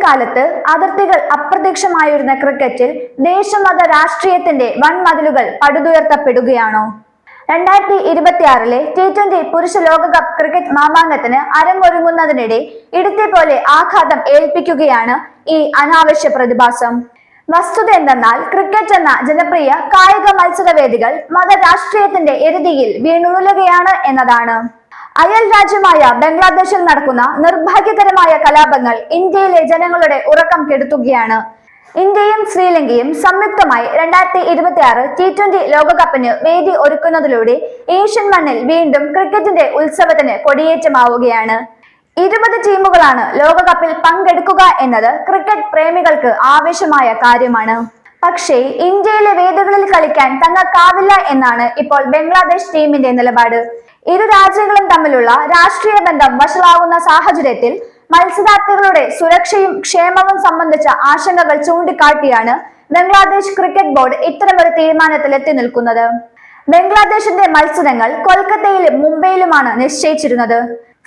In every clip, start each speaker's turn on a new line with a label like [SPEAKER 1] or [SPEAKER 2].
[SPEAKER 1] കാലത്ത് അതിർത്തികൾ അപ്രത്യക്ഷമായിരുന്ന ക്രിക്കറ്റിൽ ദേശമത രാഷ്ട്രീയത്തിന്റെ വൻമതിലുകൾ പടുതുയർത്തപ്പെടുകയാണോ? 2026 T20 പുരുഷ ലോകകപ്പ് ക്രിക്കറ്റ് മാമാങ്കത്തിന് അരങ്ങൊരുങ്ങുന്നതിനിടെ ഇടത്തെ പോലെ ആഘാതം ഏൽപ്പിക്കുകയാണ് ഈ അനാവശ്യ പ്രതിഭാസം. വസ്തുത എന്തെന്നാൽ ക്രിക്കറ്റ് എന്ന ജനപ്രിയ കായിക മത്സരവേദികൾ മതരാഷ്ട്രീയത്തിന്റെ എരുതിയിൽ വീണുരുളുകയാണ് എന്നതാണ്. അയൽ രാജ്യമായ ബംഗ്ലാദേശിൽ നടക്കുന്ന നിർഭാഗ്യകരമായ കലാപങ്ങൾ ഇന്ത്യയിലെ ജനങ്ങളുടെ ഉറക്കം കെടുത്തുകയാണ്. ഇന്ത്യയും ശ്രീലങ്കയും സംയുക്തമായി 2026 T20 ലോകകപ്പിന് വേദി ഒരുക്കുന്നതിലൂടെ ഏഷ്യൻ മണ്ണിൽ വീണ്ടും ക്രിക്കറ്റിന്റെ ഉത്സവത്തിന് കൊടിയേറ്റമാവുകയാണ്. 20 ടീമുകളാണ് ലോകകപ്പിൽ പങ്കെടുക്കുക എന്നത് ക്രിക്കറ്റ് പ്രേമികൾക്ക് ആവേശമായ കാര്യമാണ്. പക്ഷേ ഇന്ത്യയിലെ വേദികളിൽ കളിക്കാൻ തങ്ങൾക്കാവില്ല എന്നാണ് ഇപ്പോൾ ബംഗ്ലാദേശ് ടീമിന്റെ നിലപാട്. ഇരു രാജ്യങ്ങളും തമ്മിലുള്ള രാഷ്ട്രീയ ബന്ധം വഷളാവുന്ന സാഹചര്യത്തിൽ മത്സരാർത്ഥികളുടെ സുരക്ഷയും ക്ഷേമവും സംബന്ധിച്ച ആശങ്കകൾ ചൂണ്ടിക്കാട്ടിയാണ് ബംഗ്ലാദേശ് ക്രിക്കറ്റ് ബോർഡ് ഇത്തരമൊരു തീരുമാനത്തിൽ എത്തി നിൽക്കുന്നത്. ബംഗ്ലാദേശിന്റെ മത്സരങ്ങൾ കൊൽക്കത്തയിലും മുംബൈയിലുമാണ് നിശ്ചയിച്ചിരുന്നത്.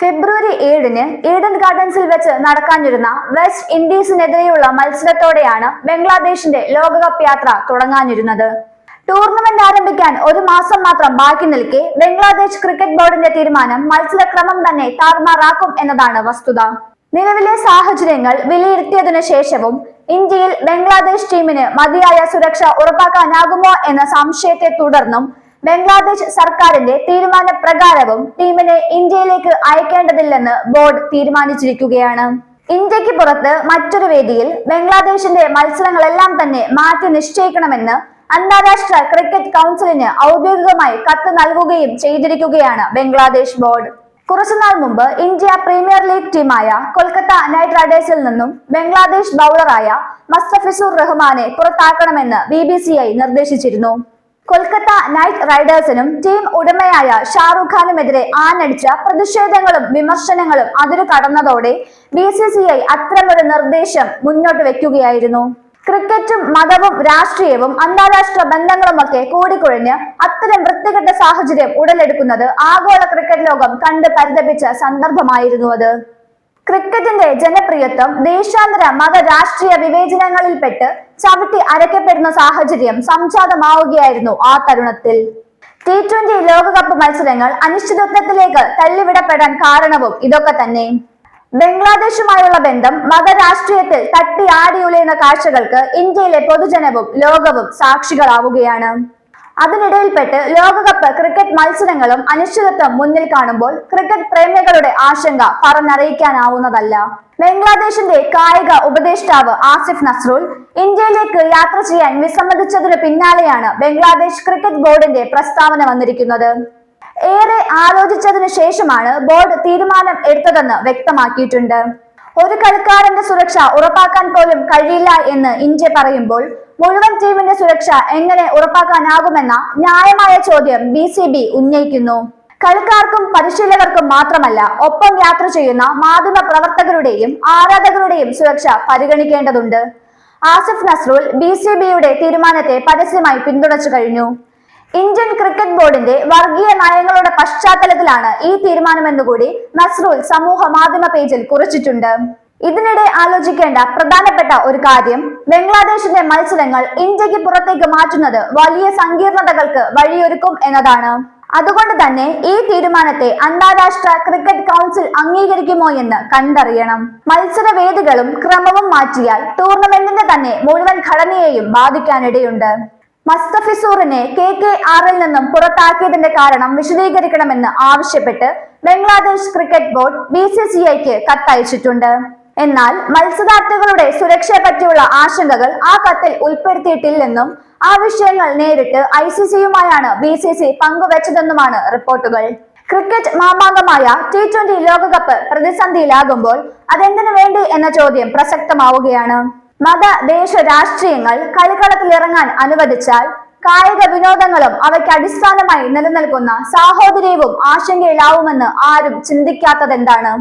[SPEAKER 1] ഫെബ്രുവരി 7-ന് ഈഡൻ ഗാർഡൻസിൽ വെച്ച് നടക്കാനിരുന്ന വെസ്റ്റ് ഇൻഡീസിനെതിരെയുള്ള മത്സരത്തോടെയാണ് ബംഗ്ലാദേശിന്റെ ലോകകപ്പ് യാത്ര തുടങ്ങാനിരുന്നത്. ടൂർണമെന്റ് ആരംഭിക്കാൻ ഒരു മാസം മാത്രം ബാക്കി നിൽക്കെ ബംഗ്ലാദേശ് ക്രിക്കറ്റ് ബോർഡിന്റെ തീരുമാനം മത്സരക്രമം തന്നെ താറുമാറാക്കും എന്നതാണ് വസ്തുത. നിലവിലെ സാഹചര്യങ്ങൾ വിലയിരുത്തിയതിനു ശേഷവും ഇന്ത്യയിൽ ബംഗ്ലാദേശ് ടീമിന് മതിയായ സുരക്ഷ ഉറപ്പാക്കാനാകുമോ എന്ന സംശയത്തെ തുടർന്നും ബംഗ്ലാദേശ് സർക്കാരിന്റെ തീരുമാനപ്രകാരവും ടീമിനെ ഇന്ത്യയിലേക്ക് അയക്കേണ്ടതില്ലെന്ന് ബോർഡ് തീരുമാനിച്ചിരിക്കുകയാണ്. ഇന്ത്യക്ക് പുറത്ത് മറ്റൊരു വേദിയിൽ ബംഗ്ലാദേശിന്റെ മത്സരങ്ങളെല്ലാം തന്നെ മാറ്റി നിശ്ചയിക്കണമെന്ന് അന്താരാഷ്ട്ര ക്രിക്കറ്റ് കൗൺസിലിന് ഔദ്യോഗികമായി കത്ത് നൽകുകയും ചെയ്തിരിക്കുകയാണ് ബംഗ്ലാദേശ് ബോർഡ്. കുറച്ചുനാൾ മുമ്പ് ഇന്ത്യ പ്രീമിയർ ലീഗ് ടീമായ കൊൽക്കത്ത നൈറ്റ് റൈഡേഴ്സിൽ നിന്നും ബംഗ്ലാദേശ് ബൗളറായ മുസ്തഫിസുർ റഹ്മാനെ പുറത്താക്കണമെന്ന് BBCI നിർദ്ദേശിച്ചിരുന്നു. കൊൽക്കത്ത നൈറ്റ് റൈഡേഴ്സിനും ടീം ഉടമയായ ഷാറുഖ് ഖാനുമെതിരെ ആഞ്ഞടിച്ച പ്രതിഷേധങ്ങളും വിമർശനങ്ങളും അതിരു കടന്നതോടെ BCCI അത്തരമൊരു നിർദ്ദേശം മുന്നോട്ട് വെക്കുകയായിരുന്നു. ക്രിക്കറ്റും മതവും രാഷ്ട്രീയവും അന്താരാഷ്ട്ര ബന്ധങ്ങളുമൊക്കെ കൂടിക്കുഴഞ്ഞ് അത്തരം വൃത്തികെട്ട സാഹചര്യം ഉടലെടുക്കുന്നത് ആഗോള ക്രിക്കറ്റ് ലോകം കണ്ട് പരിതപിച്ച സന്ദർഭമായിരുന്നു അത്. ക്രിക്കറ്റിന്റെ ജനപ്രിയത്വം ദേശാന്തര മത രാഷ്ട്രീയ വിവേചനങ്ങളിൽപ്പെട്ട് ചവിട്ടി അരയ്ക്കപ്പെടുന്ന സാഹചര്യം സംജാതമാവുകയായിരുന്നു ആ തരുണത്തിൽ. T20 ലോകകപ്പ് മത്സരങ്ങൾ അനിശ്ചിതത്വത്തിലേക്ക് തള്ളിവിടപ്പെടാൻ കാരണവും ഇതൊക്കെ തന്നെ. ബംഗ്ലാദേശുമായുള്ള ബന്ധം മതരാഷ്ട്രീയത്തിൽ തട്ടി ആടിയുലയുന്ന കാഴ്ചകൾക്ക് ഇന്ത്യയിലെ പൊതുജനവും ലോകവും സാക്ഷികളാവുകയാണ്. അതിനിടയിൽപ്പെട്ട് ലോകകപ്പ് ക്രിക്കറ്റ് മത്സരങ്ങളും അനിശ്ചിതത്വം മുന്നിൽ കാണുമ്പോൾ ക്രിക്കറ്റ് പ്രേമികളുടെ ആശങ്ക പറഞ്ഞറിയിക്കാനാവുന്നതല്ല. ബംഗ്ലാദേശിന്റെ കായിക ഉപദേഷ്ടാവ് ആസിഫ് നസ്രുൽ ഇന്ത്യയിലേക്ക് യാത്ര ചെയ്യാൻ വിസമ്മതിച്ചതിനു പിന്നാലെയാണ് ബംഗ്ലാദേശ് ക്രിക്കറ്റ് ബോർഡിന്റെ പ്രസ്താവന വന്നിരിക്കുന്നത്. ഏറെ ആലോചിച്ചതിനു ശേഷമാണ് ബോർഡ് തീരുമാനം എടുത്തതെന്ന് വ്യക്തമാക്കിയിട്ടുണ്ട്. ഒരു കളിക്കാരന്റെ സുരക്ഷ ഉറപ്പാക്കാൻ പോലും കഴിയില്ല എന്ന് ഇന്ത്യ പറയുമ്പോൾ മുഴുവൻ ടീമിന്റെ സുരക്ഷ എങ്ങനെ ഉറപ്പാക്കാനാകുമെന്ന ന്യായമായ ചോദ്യം BCB ഉന്നയിക്കുന്നു. കളിക്കാർക്കും പരിശീലകർക്കും മാത്രമല്ല, ഒപ്പം യാത്ര ചെയ്യുന്ന മാധ്യമ പ്രവർത്തകരുടെയും ആരാധകരുടെയും സുരക്ഷ പരിഗണിക്കേണ്ടതുണ്ട്. ആസിഫ് നസ്രുൽ BCBയുടെ തീരുമാനത്തെ പരസ്യമായി പിന്തുണച്ചു കഴിഞ്ഞു. ഇന്ത്യൻ ക്രിക്കറ്റ് ബോർഡിന്റെ വർഗീയ നയങ്ങളുടെ പശ്ചാത്തലത്തിലാണ് ഈ തീരുമാനമെന്നുകൂടി നസ്രുൽ സമൂഹ മാധ്യമ പേജിൽ കുറിച്ചിട്ടുണ്ട്. ഇതിനിടെ ആലോചിക്കേണ്ട പ്രധാനപ്പെട്ട ഒരു കാര്യം ബംഗ്ലാദേശിന്റെ മത്സരങ്ങൾ ഇന്ത്യക്ക് പുറത്തേക്ക് മാറ്റുന്നത് വലിയ സങ്കീർണതകൾക്ക് വഴിയൊരുക്കും എന്നതാണ്. അതുകൊണ്ട് തന്നെ ഈ തീരുമാനത്തെ അന്താരാഷ്ട്ര ക്രിക്കറ്റ് കൗൺസിൽ അംഗീകരിക്കുമോ എന്ന് കണ്ടറിയണം. മത്സരവേദികളും ക്രമവും മാറ്റിയാൽ ടൂർണമെന്റിന്റെ തന്നെ മുഴുവൻ ഘടനയെയും ബാധിക്കാനിടയുണ്ട്. മുസ്തഫിസുറിനെ KKRൽ നിന്നും പുറത്താക്കിയതിന്റെ കാരണം വിശദീകരിക്കണമെന്ന് ആവശ്യപ്പെട്ട് ബംഗ്ലാദേശ് ക്രിക്കറ്റ് ബോർഡ് BCCIക്ക് കത്തയച്ചിട്ടുണ്ട്. എന്നാൽ മത്സരാർത്ഥികളുടെ സുരക്ഷയെ പറ്റിയുള്ള ആശങ്കകൾ ആ കത്തിൽ ഉൾപ്പെടുത്തിയിട്ടില്ലെന്നും ആ വിഷയങ്ങൾ നേരിട്ട് ICCയുമായാണ് BCC പങ്കുവച്ചതെന്നുമാണ് റിപ്പോർട്ടുകൾ. ക്രിക്കറ്റ് മാമാങ്കമായ T20 ലോകകപ്പ് പ്രതിസന്ധിയിലാകുമ്പോൾ അതെന്തിനു വേണ്ടി എന്ന ചോദ്യം പ്രസക്തമാവുകയാണ്. മത ദേശ രാഷ്ട്രീയങ്ങൾ കളിക്കളത്തിലിറങ്ങാൻ അനുവദിച്ചാൽ കായിക വിനോദങ്ങളും അവയ്ക്ക് അടിസ്ഥാനമായി നിലനിൽക്കുന്ന സാഹോദര്യവും ആശങ്കയിലാവുമെന്ന് ആരും ചിന്തിക്കാത്തതെന്താണ്?